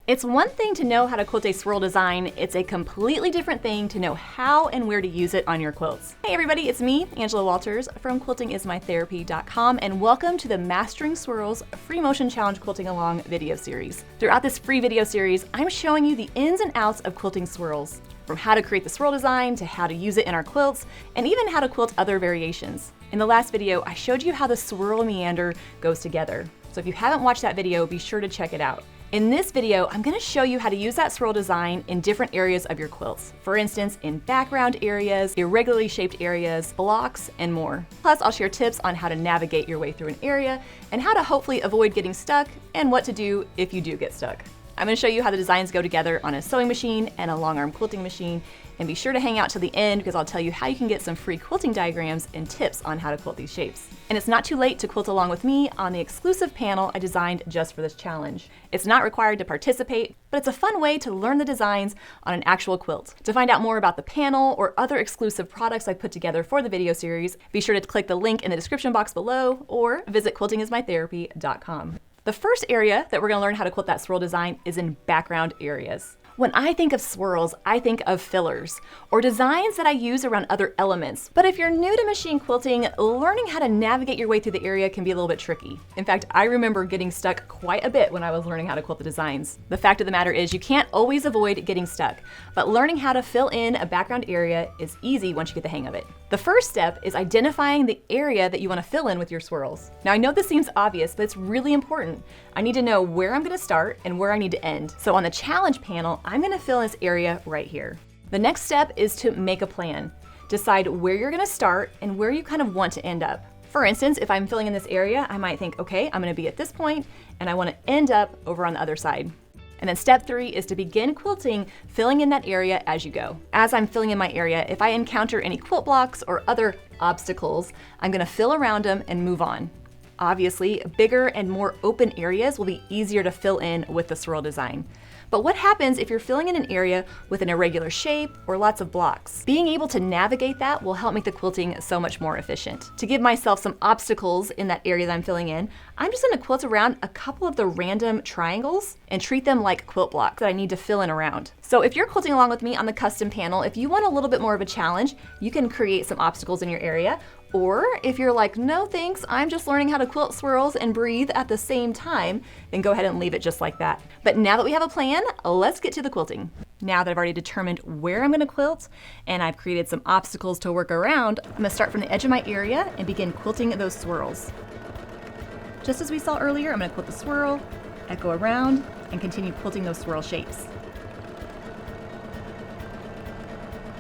It's one thing to know how to quilt a swirl design, it's a completely different thing to know how and where to use it on your quilts. Hey everybody, it's me, Angela Walters from quiltingismytherapy.com, and welcome to the Mastering Swirls Free Motion Challenge Quilting Along video series. Throughout this free video series, I'm showing you the ins and outs of quilting swirls, from how to create the swirl design to how to use it in our quilts, and even how to quilt other variations. In the last video, I showed you how the swirl meander goes together. So if you haven't watched that video, be sure to check it out. In this video, I'm going to show you how to use that swirl design in different areas of your quilts. For instance, in background areas, irregularly shaped areas, blocks, and more. Plus, I'll share tips on how to navigate your way through an area and how to hopefully avoid getting stuck and what to do if you do get stuck. I'm going to show you how the designs go together on a sewing machine and a Longarm quilting machine, and be sure to hang out till the end because I'll tell you how you can get some free quilting diagrams and tips on how to quilt these shapes. And it's not too late to quilt along with me on the exclusive panel I designed just for this challenge. It's not required to participate, but it's a fun way to learn the designs on an actual quilt. To find out more about the panel or other exclusive products I put together for the video series, be sure to click the link in the description box below or visit quiltingismytherapy.com. The first area that we're going to learn how to quilt that swirl design is in background areas. When I think of swirls, I think of fillers, or designs that I use around other elements. But if you're new to machine quilting, learning how to navigate your way through the area can be a little bit tricky. In fact, I remember getting stuck quite a bit when I was learning how to quilt the designs. The fact of the matter is you can't always avoid getting stuck, but learning how to fill in a background area is easy once you get the hang of it. The first step is identifying the area that you want to fill in with your swirls. Now I know this seems obvious, but it's really important. I need to know where I'm going to start and where I need to end. So on the challenge panel, I'm going to fill in this area right here. The next step is to make a plan. Decide where you're going to start and where you kind of want to end up. For instance, if I'm filling in this area, I might think, okay, I'm going to be at this point and I want to end up over on the other side. And then step 3 is to begin quilting, filling in that area as you go. As I'm filling in my area, if I encounter any quilt blocks or other obstacles, I'm going to fill around them and move on. Obviously, bigger and more open areas will be easier to fill in with the swirl design. But what happens if you're filling in an area with an irregular shape or lots of blocks? Being able to navigate that will help make the quilting so much more efficient. To give myself some obstacles in that area that I'm filling in, I'm just going to quilt around a couple of the random triangles and treat them like quilt blocks that I need to fill in around. So if you're quilting along with me on the custom panel, if you want a little bit more of a challenge, you can create some obstacles in your area. Or if you're like, no thanks, I'm just learning how to quilt swirls and breathe at the same time, then go ahead and leave it just like that. But now that we have a plan, let's get to the quilting. Now that I've already determined where I'm going to quilt and I've created some obstacles to work around, I'm going to start from the edge of my area and begin quilting those swirls. Just as we saw earlier, I'm going to quilt the swirl, echo around, and continue quilting those swirl shapes.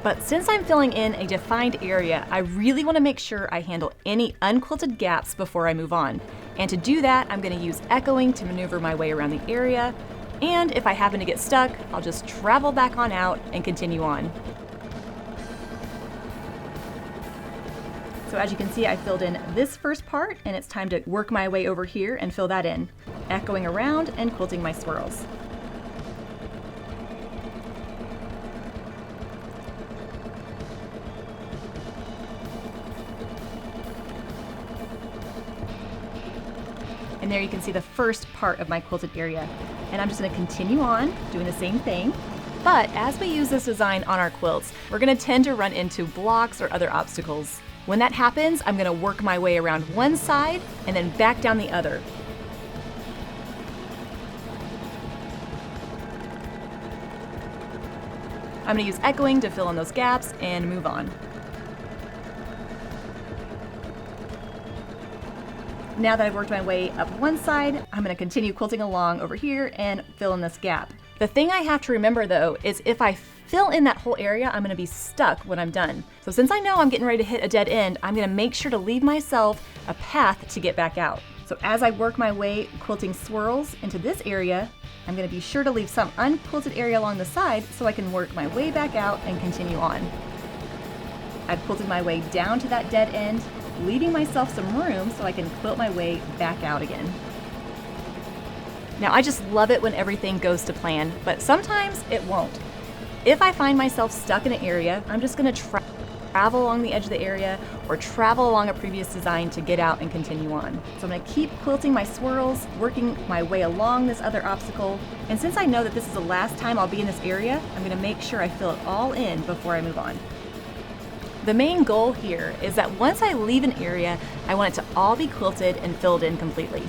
But since I'm filling in a defined area, I really want to make sure I handle any unquilted gaps before I move on. And to do that, I'm going to use echoing to maneuver my way around the area. And if I happen to get stuck, I'll just travel back on out and continue on. So as you can see, I filled in this first part, and it's time to work my way over here and fill that in, echoing around and quilting my swirls. And there you can see the first part of my quilted area. And I'm just going to continue on doing the same thing. But as we use this design on our quilts, we're going to tend to run into blocks or other obstacles. When that happens, I'm going to work my way around one side and then back down the other. I'm going to use echoing to fill in those gaps and move on. Now that I've worked my way up one side, I'm going to continue quilting along over here and fill in this gap. The thing I have to remember though is if I fill in that whole area, I'm going to be stuck when I'm done. So since I know I'm getting ready to hit a dead end, I'm going to make sure to leave myself a path to get back out. So as I work my way quilting swirls into this area, I'm going to be sure to leave some unquilted area along the side so I can work my way back out and continue on. I've quilted my way down to that dead end, leaving myself some room so I can quilt my way back out again. Now I just love it when everything goes to plan, but sometimes it won't. If I find myself stuck in an area, I'm just going to try travel along the edge of the area or travel along a previous design to get out and continue on. So I'm gonna keep quilting my swirls, working my way along this other obstacle. And since I know that this is the last time I'll be in this area, I'm gonna make sure I fill it all in before I move on. The main goal here is that once I leave an area, I want it to all be quilted and filled in completely.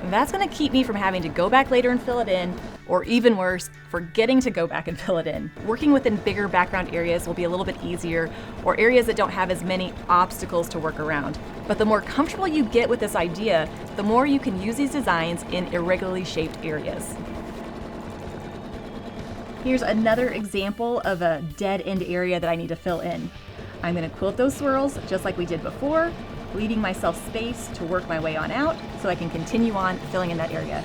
That's gonna keep me from having to go back later and fill it in, or even worse, forgetting to go back and fill it in. Working within bigger background areas will be a little bit easier, or areas that don't have as many obstacles to work around. But the more comfortable you get with this idea, the more you can use these designs in irregularly shaped areas. Here's another example of a dead end area that I need to fill in. I'm gonna quilt those swirls just like we did before, leaving myself space to work my way on out so I can continue on filling in that area.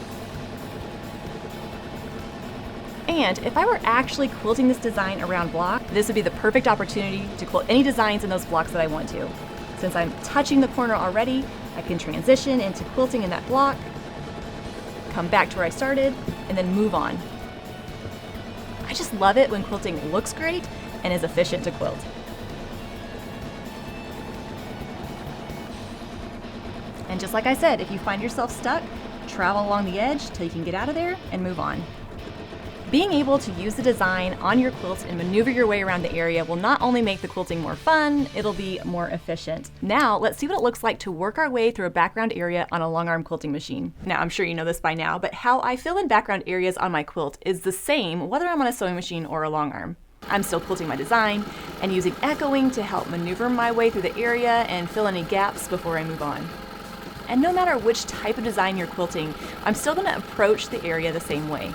And if I were actually quilting this design around block, this would be the perfect opportunity to quilt any designs in those blocks that I want to. Since I'm touching the corner already, I can transition into quilting in that block, come back to where I started, and then move on. I just love it when quilting looks great and is efficient to quilt. And just like I said, if you find yourself stuck, travel along the edge till you can get out of there and move on. Being able to use the design on your quilt and maneuver your way around the area will not only make the quilting more fun, it'll be more efficient. Now, let's see what it looks like to work our way through a background area on a Longarm quilting machine. Now, I'm sure you know this by now, but how I fill in background areas on my quilt is the same whether I'm on a sewing machine or a Longarm. I'm still quilting my design and using echoing to help maneuver my way through the area and fill any gaps before I move on. And no matter which type of design you're quilting, I'm still going to approach the area the same way.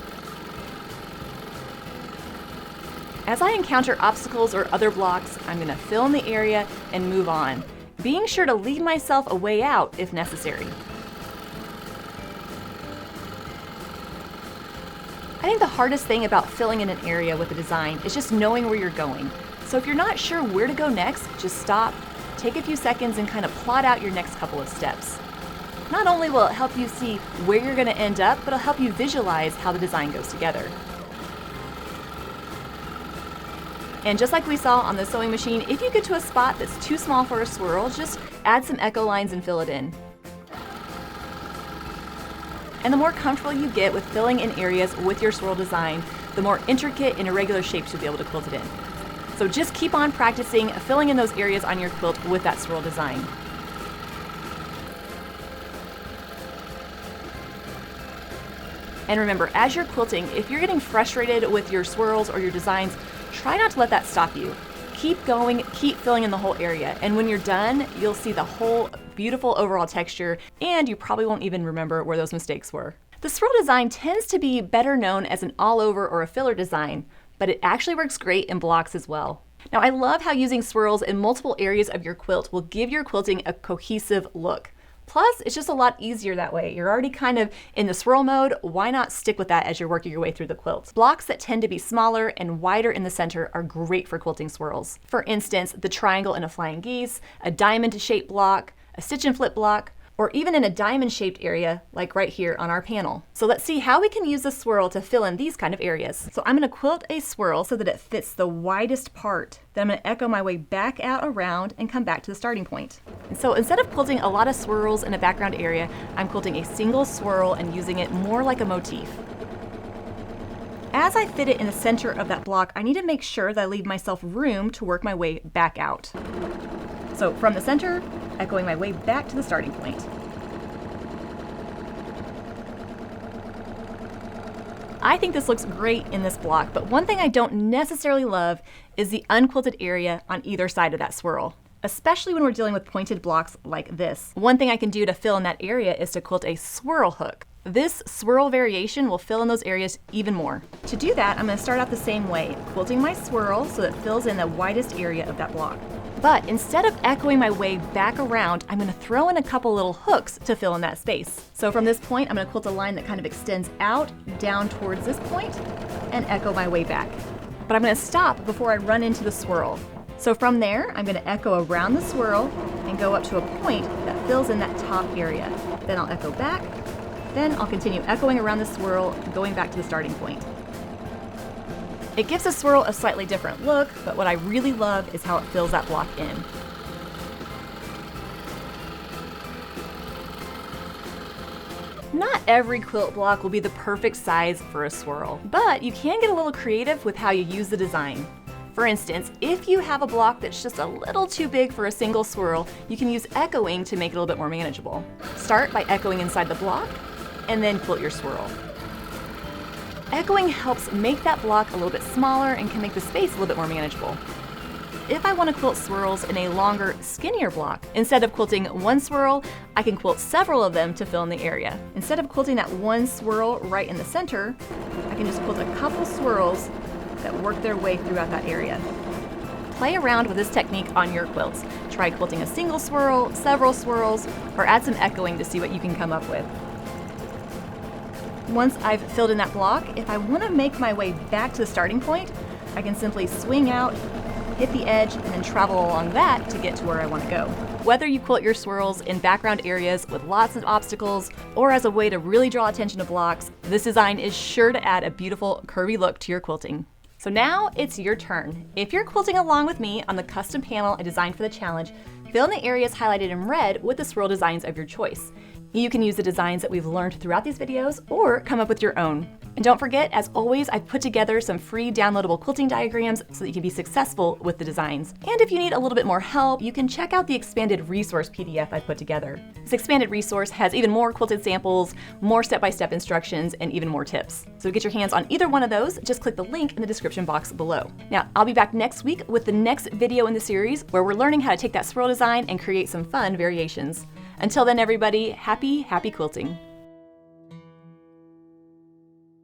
As I encounter obstacles or other blocks, I'm going to fill in the area and move on, being sure to leave myself a way out if necessary. I think the hardest thing about filling in an area with a design is just knowing where you're going. So if you're not sure where to go next, just stop, take a few seconds and kind of plot out your next couple of steps. Not only will it help you see where you're going to end up, but it'll help you visualize how the design goes together. And just like we saw on the sewing machine, if you get to a spot that's too small for a swirl, just add some echo lines and fill it in. And the more comfortable you get with filling in areas with your swirl design, the more intricate and irregular shapes you'll be able to quilt it in. So just keep on practicing filling in those areas on your quilt with that swirl design. And remember, as you're quilting, if you're getting frustrated with your swirls or your designs, try not to let that stop you. Keep going, keep filling in the whole area, and when you're done, you'll see the whole beautiful overall texture, and you probably won't even remember where those mistakes were. The swirl design tends to be better known as an all-over or a filler design, but it actually works great in blocks as well. Now, I love how using swirls in multiple areas of your quilt will give your quilting a cohesive look. Plus, it's just a lot easier that way. You're already kind of in the swirl mode. Why not stick with that as you're working your way through the quilt? Blocks that tend to be smaller and wider in the center are great for quilting swirls. For instance, the triangle in a flying geese, a diamond-shaped block, a stitch and flip block, or even in a diamond-shaped area like right here on our panel. So let's see how we can use the swirl to fill in these kind of areas. So I'm going to quilt a swirl so that it fits the widest part. Then I'm going to echo my way back out around and come back to the starting point. And so instead of quilting a lot of swirls in a background area, I'm quilting a single swirl and using it more like a motif. As I fit it in the center of that block, I need to make sure that I leave myself room to work my way back out. So from the center, echoing my way back to the starting point. I think this looks great in this block, but one thing I don't necessarily love is the unquilted area on either side of that swirl, especially when we're dealing with pointed blocks like this. One thing I can do to fill in that area is to quilt a swirl hook. This swirl variation will fill in those areas even more. To do that, I'm going to start out the same way, quilting my swirl so that it fills in the widest area of that block. But instead of echoing my way back around, I'm going to throw in a couple little hooks to fill in that space. So from this point, I'm going to quilt a line that kind of extends out, down towards this point, and echo my way back. But I'm going to stop before I run into the swirl. So from there, I'm going to echo around the swirl and go up to a point that fills in that top area. Then I'll echo back. Then I'll continue echoing around the swirl, going back to the starting point. It gives a swirl a slightly different look, but what I really love is how it fills that block in. Not every quilt block will be the perfect size for a swirl, but you can get a little creative with how you use the design. For instance, if you have a block that's just a little too big for a single swirl, you can use echoing to make it a little bit more manageable. Start by echoing inside the block, and then quilt your swirl. Echoing helps make that block a little bit smaller and can make the space a little bit more manageable. If I want to quilt swirls in a longer, skinnier block, instead of quilting one swirl, I can quilt several of them to fill in the area. Instead of quilting that one swirl right in the center, I can just quilt a couple swirls that work their way throughout that area. Play around with this technique on your quilts. Try quilting a single swirl, several swirls, or add some echoing to see what you can come up with. Once I've filled in that block, if I want to make my way back to the starting point, I can simply swing out, hit the edge, and then travel along that to get to where I want to go. Whether you quilt your swirls in background areas with lots of obstacles or as a way to really draw attention to blocks, this design is sure to add a beautiful curvy look to your quilting. So now it's your turn. If you're quilting along with me on the custom panel I designed for the challenge, fill in the areas highlighted in red with the swirl designs of your choice. You can use the designs that we've learned throughout these videos or come up with your own. And don't forget, as always, I've put together some free downloadable quilting diagrams so that you can be successful with the designs. And if you need a little bit more help, you can check out the expanded resource PDF I put together. This expanded resource has even more quilted samples, more step-by-step instructions, and even more tips. So to get your hands on either one of those, just click the link in the description box below. Now, I'll be back next week with the next video in the series where we're learning how to take that swirl design and create some fun variations. Until then, everybody, happy quilting.